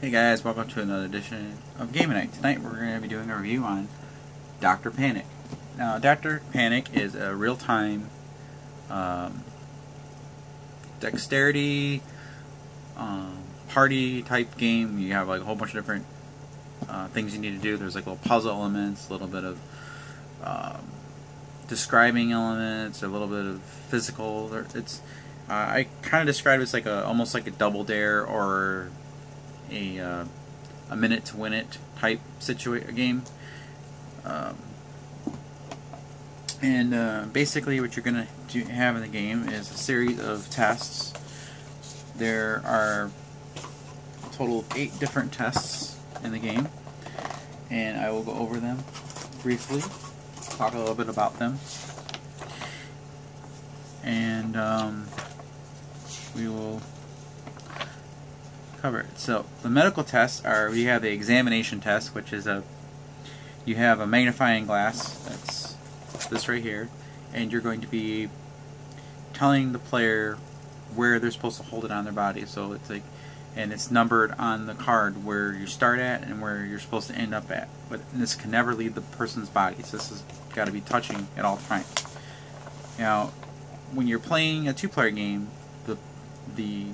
Hey guys, welcome to another edition of GamingNight. Tonight we're going to be doing a review on Dr. Panic. Now, Dr. Panic is a real-time dexterity party type game. You have like a whole bunch of different things you need to do. There's like little puzzle elements, a little bit of describing elements, a little bit of physical. I kind of describe it as like almost like a double dare or a minute to win it type game. Basically what you're going to have in the game is a series of tests. There are a total of 8 different tests in the game, and I will go over them briefly, talk a little bit about them, and we will cover it. So the medical tests are, we have the examination test, which is you have a magnifying glass, that's this right here, and you're going to be telling the player where they're supposed to hold it on their body. So it's like, and it's numbered on the card where you start at and where you're supposed to end up at. But this can never leave the person's body, so this has got to be touching at all times. Now, when you're playing a 2-player game, the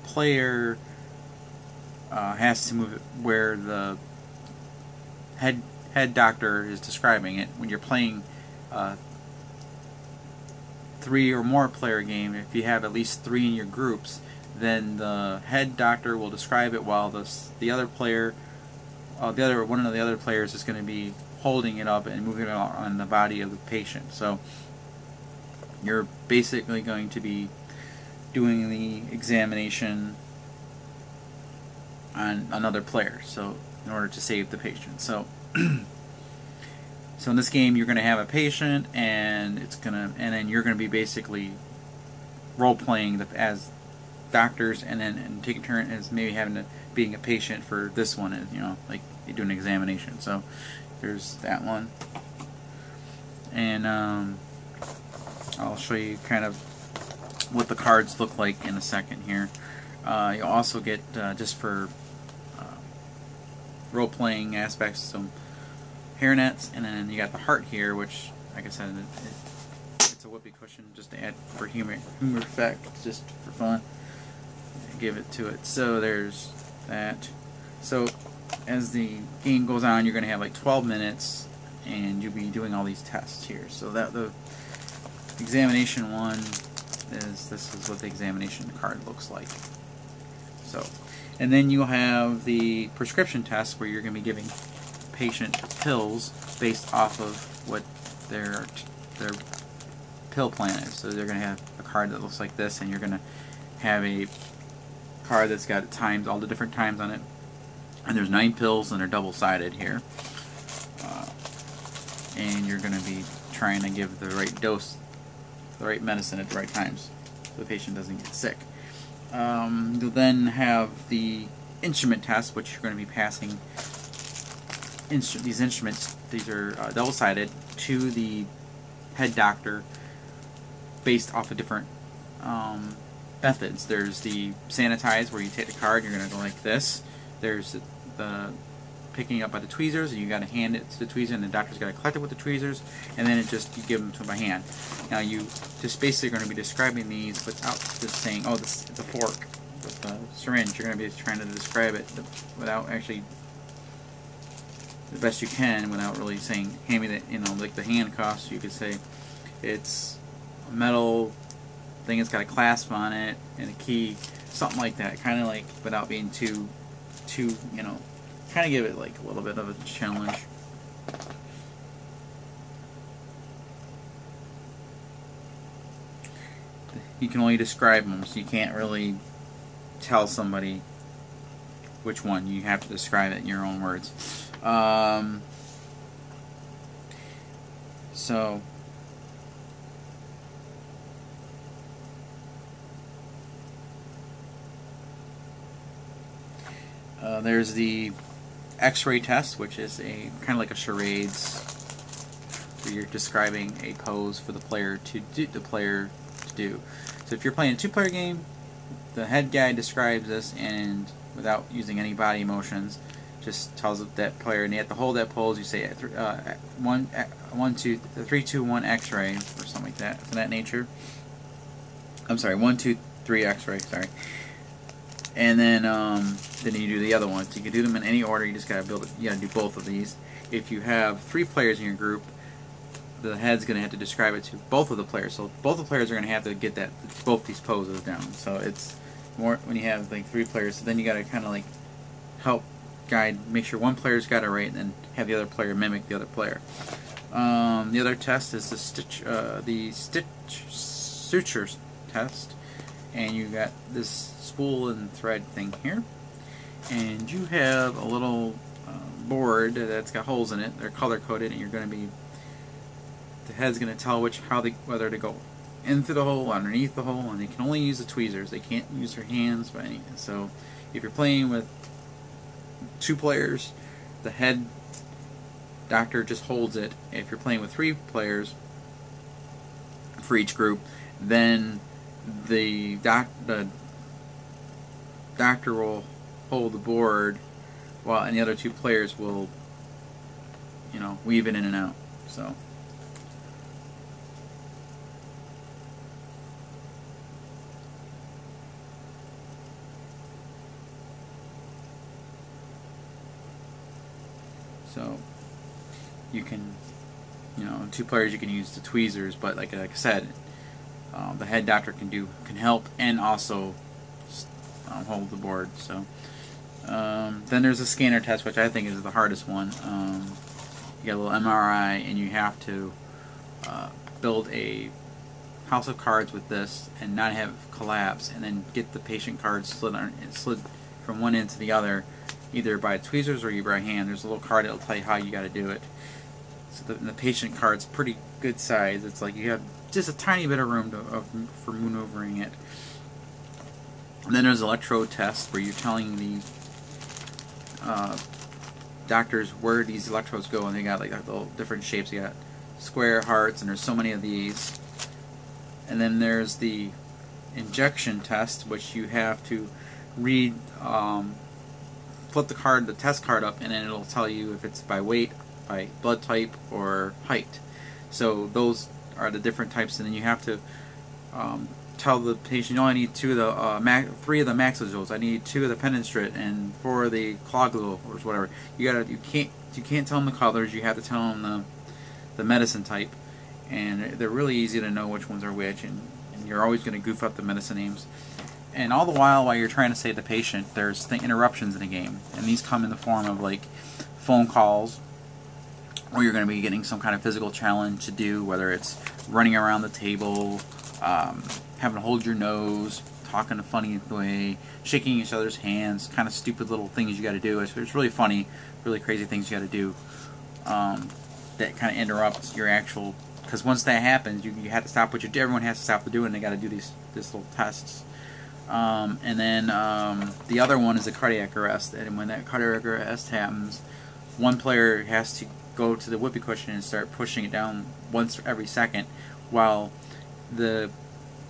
player has to move it where the head doctor is describing it. When you're playing 3 or more player game, if you have at least 3 in your groups, then the head doctor will describe it while the other player, one of the other players is going to be holding it up and moving it on the body of the patient. So you're basically going to be doing the examination on another player, so in order to save the patient. So so in this game you're going to have a patient, and then you're going to be basically role playing as doctors, and taking turn as maybe being a patient for this one, and like you do an examination. So there's that one, and I'll show you kind of what the cards look like in a second here. You'll also get, just for role-playing aspects, some hairnets, and then you got the heart here, which, like I said, it's a whoopee cushion just to add for humor effect, just for fun. Give it to it. So there's that. So as the game goes on, you're going to have like 12 minutes, and you'll be doing all these tests here. So that the examination one this is what the examination card looks like. So, and then you'll have the prescription test, where you're going to be giving patient pills based off of what their pill plan is. So they're going to have a card that looks like this, and you're going to have a card that's got times, all the different times on it, and there's 9 pills, and they're double-sided here, and you're going to be trying to give the right dose, the right medicine at the right times, so the patient doesn't get sick. You'll then have the instrument test, which you're going to be passing these instruments. These are double-sided to the head doctor based off of different methods. There's the sanitize, where you take the card, you're going to go like this. There's the picking up by the tweezers, and you got to hand it to the tweezer, and the doctor's got to collect it with the tweezers, and then you give them to him by hand. Now you just basically going to be describing these without just saying, oh, it's a fork with a syringe. You're going to be trying to describe it without actually, the best you can, without really saying, hand me the, like the handcuffs. You could say it's a metal thing, it's got a clasp on it and a key, something like that, kind of like, without being too kind of give it like a little bit of a challenge. You can only describe them, so you can't really tell somebody which one. You have to describe it in your own words. So there's the Xray test, which is a kind of like a charades, where you're describing a pose for the player to do. So if you're playing a 2-player game, the head guy describes this, and without using any body motions. Just tells that player, and they have to hold that pose. You say 3, 2, 1 Xray or something like that. Of that nature. I'm sorry, 1, 2, 3 Xray. Sorry. And then you do the other ones. You can do them in any order. You just gotta build it. You gotta do both of these. If you have 3 players in your group, the head's gonna have to describe it to both of the players. So both the players are gonna have to get both these poses down. So it's more when you have like 3 players. So then you gotta kind of like help guide, make sure one player's got it right, and then have the other player mimic the other player. The other test is the stitch sutures test, and you got this spool and thread thing here, and you have a little board that's got holes in it. They're color coded, and you're going to be, the head's going to tell whether to go in through the hole, underneath the hole, and they can only use the tweezers. They can't use their hands by any. So if you're playing with 2 players, the head doctor just holds it. If you're playing with 3 players for each group, then the doctor will hold the board, and the other 2 players will, weave it in and out. So you can, 2 players, you can use the tweezers, but like I said, the head doctor can help and also hold the board. So then there's a scanner test, which I think is the hardest one. You got a little MRI, and you have to build a house of cards with this and not have collapse, and then get the patient cards slid from one end to the other, either by tweezers or by hand. There's a little card that'll tell you how you got to do it. So the patient card's pretty good size. It's like you have just a tiny bit of room for maneuvering it. And then there's electrode test, where you're telling the doctors where these electrodes go, and they got like little different shapes. You got square, hearts, and there's so many of these. And then there's the injection test, which you have to read. Flip the test card up, and then it'll tell you if it's by weight, by blood type, or height. So those are the different types, and then you have to tell the patient, I need 3 of the maxillols, I need 2 of the penetrant, and 4 of the clogulus, or whatever. You can't tell them the colors. You have to tell them the medicine type, and they're really easy to know which ones are which, and you're always going to goof up the medicine names. And all the while you're trying to save the patient, there's interruptions in the game, and these come in the form of like phone calls, or you're going to be getting some kind of physical challenge to do, whether it's running around the table, having to hold your nose, talking a funny way, shaking each other's hands, kind of stupid little things you got to do. It's really funny, really crazy things you got to do that kind of interrupts your actual. Because once that happens, you have to stop what you do. Everyone has to stop to do it, and they got to do these little tests. And then the other one is a cardiac arrest, and when that cardiac arrest happens, one player has to go to the whoopee cushion and start pushing it down once every second, while the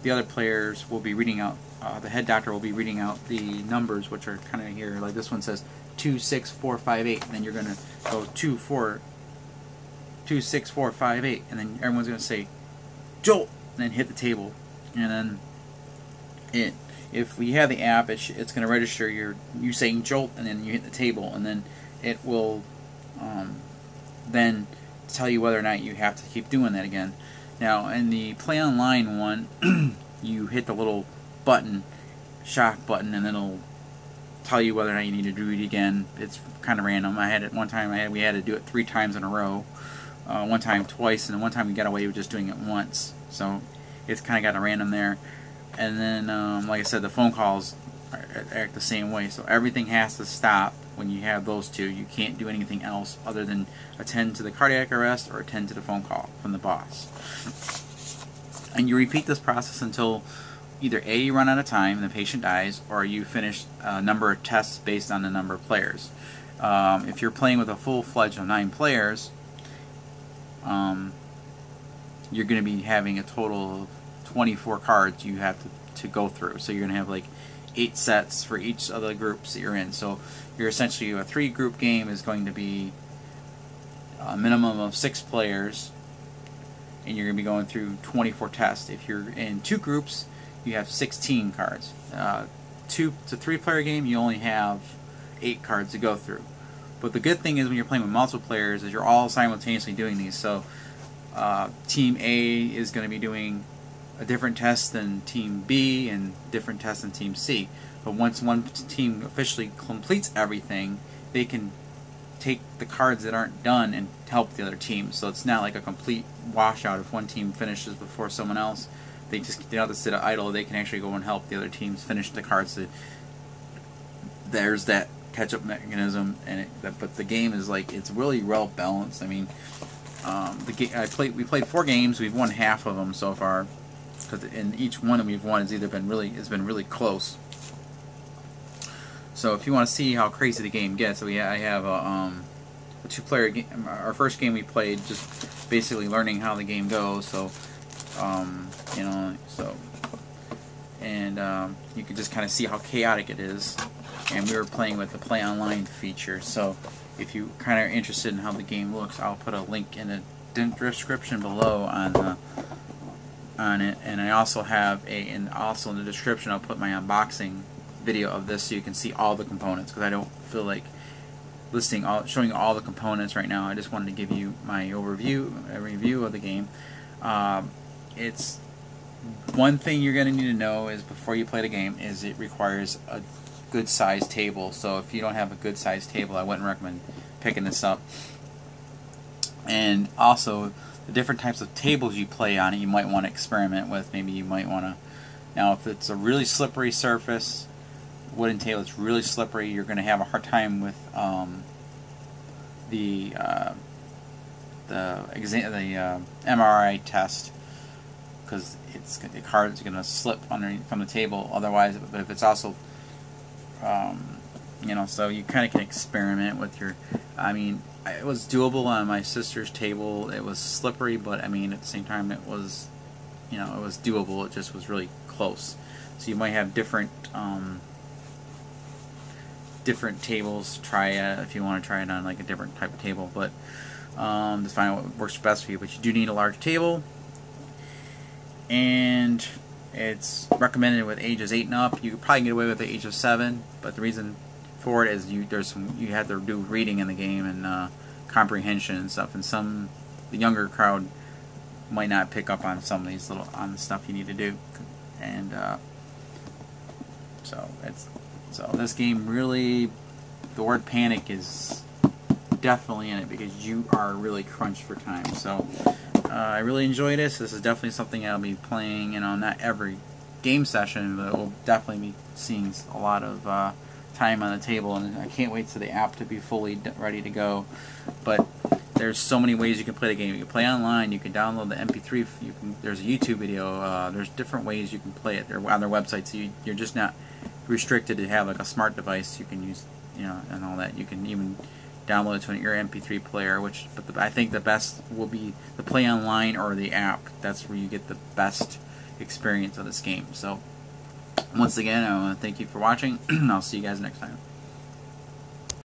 other players will be reading out, the head doctor will be reading out the numbers, which are kind of here, like this one says 2, 6, 4, 5, 8, and then you're going to go 2, 4, 2, 6, 4, 5, 8, and then everyone's going to say jolt, and then hit the table, and then if we have the app, it's going to register you saying jolt, and then you hit the table, and then it will then tell you whether or not you have to keep doing that again. Now, in the play online one, you hit the little button, shock button, and then it'll tell you whether or not you need to do it again. It's kind of random. I had it one time. We had to do it 3 times in a row. One time twice, and then one time we got away with just doing it once. So it's kind of got a random there. And then, like I said, the phone calls act the same way. So everything has to stop when you have those 2. You can't do anything else other than attend to the cardiac arrest or attend to the phone call from the boss. And you repeat this process until either A, you run out of time and the patient dies, or you finish a number of tests based on the number of players. If you're playing with a full-fledged of 9 players, you're going to be having a total of 24 cards you have to go through. So you're going to have like 8 sets for each of the groups that you're in. So you're essentially, a 3-group game is going to be a minimum of 6 players, and you're going to be going through 24 tests. If you're in 2 groups, you have 16 cards. 2 to 3-player game, you only have 8 cards to go through. But the good thing is when you're playing with multiple players is you're all simultaneously doing these. So Team A is going to be doing a different test than Team B and different tests than Team C. But once one team officially completes everything, they can take the cards that aren't done and help the other team. So it's not like a complete washout. If one team finishes before someone else, they don't have to sit idle. They can actually go and help the other teams finish the cards. There's that catch-up mechanism, and but the game is like, it's really well balanced. I mean, we played 4 games. We've won half of them so far, because in each one that we've won has been really close. So if you want to see how crazy the game gets, I have a 2-player game. Our first game we played, just basically learning how the game goes. So you know, you can just kind of see how chaotic it is. And we were playing with the Play Online feature. So if you kind of are interested in how the game looks, I'll put a link in the description below on it. And I also have also in the description I'll put my unboxing video of this, so you can see all the components, because I don't feel like showing all the components right now. I just wanted to give you my review of the game. It's one thing you're going to need to know is before you play the game is it requires a good sized table. So if you don't have a good sized table, I wouldn't recommend picking this up. And also the different types of tables you play on it, you might want to experiment with. Maybe you might want to, now if it's a really slippery surface, wooden table, it's really slippery, you're going to have a hard time with the MRI test, because the cards are going to slip underneath from the table otherwise. But if it's also you know, so you kind of can experiment with your, I mean, it was doable on my sister's table. It was slippery, but I mean at the same time it was, you know, it was doable. It just was really close. So you might have different tables to try it if you want to try it on like a different type of table, but just find out what works best for you. But you do need a large table, and it's recommended with ages 8 and up. You could probably get away with the age of 7, but the reason for it is you have to do reading in the game and comprehension and stuff, and the younger crowd might not pick up on some of these on the stuff you need to do, and so this game really, the word panic is definitely in it, because you are really crunched for time. So I really enjoy this. This is definitely something I'll be playing, you know, not every game session, but we'll definitely be seeing a lot of time on the table, and I can't wait for the app to be fully ready to go. But there's so many ways you can play the game. You can play online, you can download the MP3, there's a YouTube video, there's different ways you can play it. They're on their website, so you're just not restricted to have like a smart device you can use, you know, and all that. You can even download it to your MP3 player, but I think the best will be the Play Online or the app. That's where you get the best experience of this game. So once again, I want to thank you for watching. I'll see you guys next time.